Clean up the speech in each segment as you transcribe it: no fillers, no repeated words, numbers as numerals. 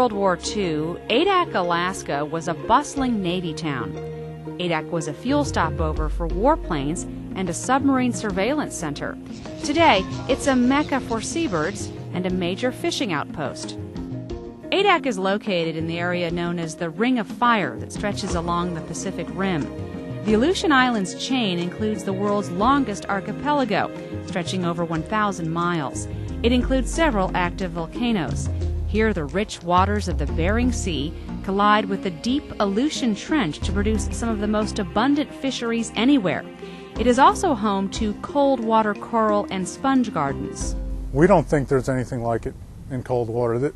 World War II, Adak, Alaska was a bustling Navy town. Adak was a fuel stopover for warplanes and a submarine surveillance center. Today, it's a mecca for seabirds and a major fishing outpost. Adak is located in the area known as the Ring of Fire that stretches along the Pacific Rim. The Aleutian Islands chain includes the world's longest archipelago, stretching over 1,000 miles. It includes several active volcanoes. Here, the rich waters of the Bering Sea collide with the deep Aleutian Trench to produce some of the most abundant fisheries anywhere. It is also home to cold water coral and sponge gardens. We don't think there's anything like it in cold water.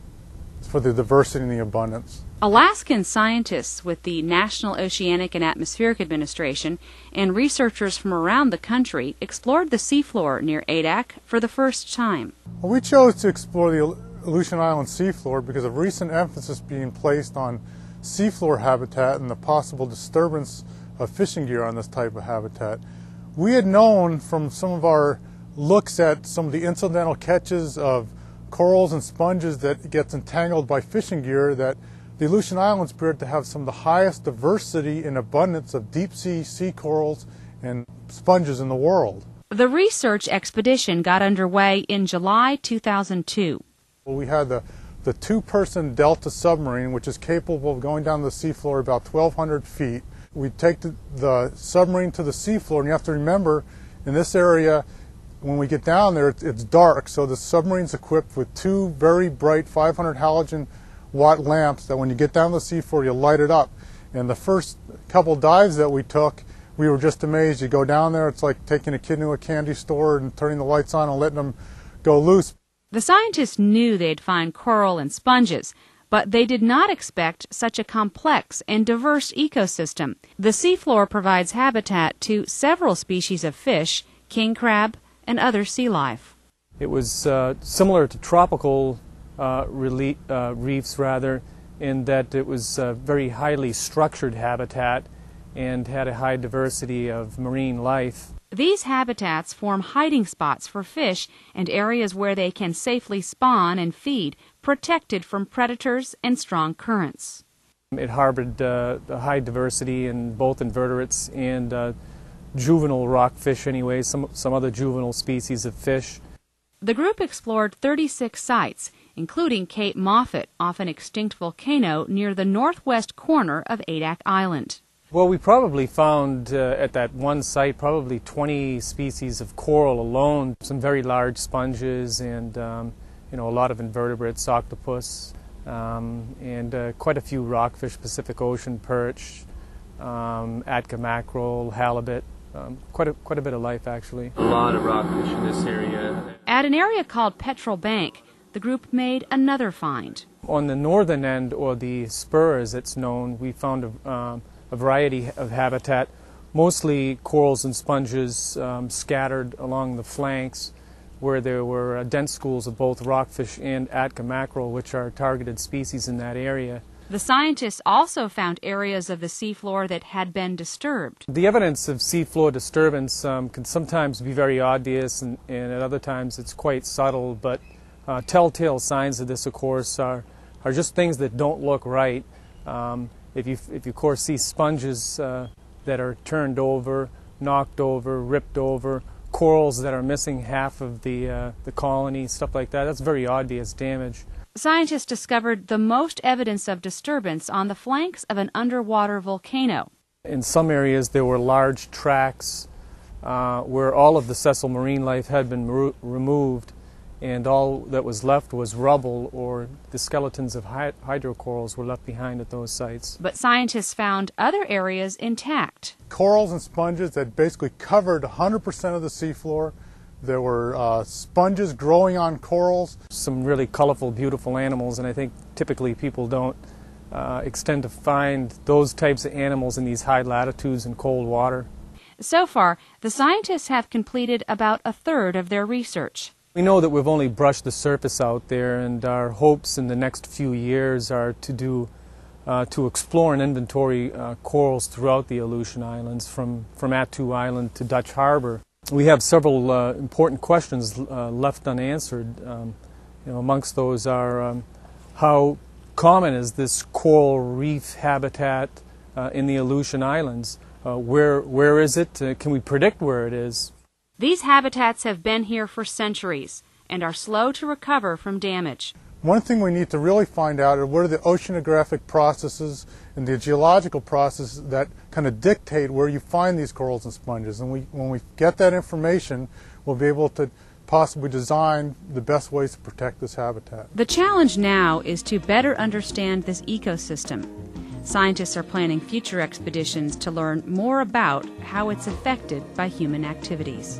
It's for the diversity and the abundance. Alaskan scientists with the National Oceanic and Atmospheric Administration and researchers from around the country explored the seafloor near Adak for the first time. Well, we chose to explore the Aleutian Island seafloor because of recent emphasis being placed on seafloor habitat and the possible disturbance of fishing gear on this type of habitat. We had known from some of our looks at some of the incidental catches of corals and sponges that gets entangled by fishing gear that the Aleutian Islands appeared to have some of the highest diversity and abundance of deep-sea sea corals and sponges in the world. The research expedition got underway in July 2002. Well, we had the two-person Delta submarine, which is capable of going down the seafloor about 1,200 feet. We take the submarine to the seafloor, and you have to remember, in this area, when we get down there, it's dark, so the submarine's equipped with two very bright 500 halogen watt lamps that when you get down the seafloor, you light it up. And the first couple dives that we took, we were just amazed. You go down there, it's like taking a kid to a candy store and turning the lights on and letting them go loose. The scientists knew they'd find coral and sponges, but they did not expect such a complex and diverse ecosystem. The seafloor provides habitat to several species of fish, king crab, and other sea life. It was similar to tropical reefs, in that it was very highly structured habitat and had a high diversity of marine life. These habitats form hiding spots for fish and areas where they can safely spawn and feed, protected from predators and strong currents. It harbored a high diversity in both invertebrates and juvenile rockfish anyway, some other juvenile species of fish. The group explored 36 sites, including Cape Moffat, off an extinct volcano near the northwest corner of Adak Island. Well, we probably found at that one site probably 20 species of coral alone, some very large sponges and a lot of invertebrates, octopus, and quite a few rockfish, Pacific Ocean perch, Atka mackerel, halibut. Quite a bit of life, actually. A lot of rockfish in this area. At an area called Petrel Bank, the group made another find. On the northern end, or the spur as it's known, we found a variety of habitat, mostly corals and sponges scattered along the flanks, where there were dense schools of both rockfish and Atka mackerel, which are targeted species in that area. The scientists also found areas of the seafloor that had been disturbed. The evidence of seafloor disturbance can sometimes be very obvious, and at other times it's quite subtle, but telltale signs of this, of course, are just things that don't look right. If you, of course, see sponges that are turned over, knocked over, ripped over, corals that are missing half of the colony, stuff like that, that's very obvious damage. Scientists discovered the most evidence of disturbance on the flanks of an underwater volcano. In some areas there were large tracts where all of the sessile marine life had been removed, and all that was left was rubble, or the skeletons of hydrocorals were left behind at those sites. But scientists found other areas intact. Corals and sponges that basically covered 100% of the seafloor. There were sponges growing on corals. Some really colorful, beautiful animals, and I think typically people don't extend to find those types of animals in these high latitudes and cold water. So far, the scientists have completed about a third of their research. We know that we've only brushed the surface out there, and our hopes in the next few years are to explore and inventory corals throughout the Aleutian Islands, from Attu Island to Dutch Harbor. We have several important questions left unanswered. Amongst those are how common as this coral reef habitat in the Aleutian Islands. Where is it? Can we predict where it is? These habitats have been here for centuries and are slow to recover from damage. One thing we need to really find out are what are the oceanographic processes and the geological processes that kind of dictate where you find these corals and sponges. And when we get that information, we'll be able to possibly design the best ways to protect this habitat. The challenge now is to better understand this ecosystem. Scientists are planning future expeditions to learn more about how it's affected by human activities.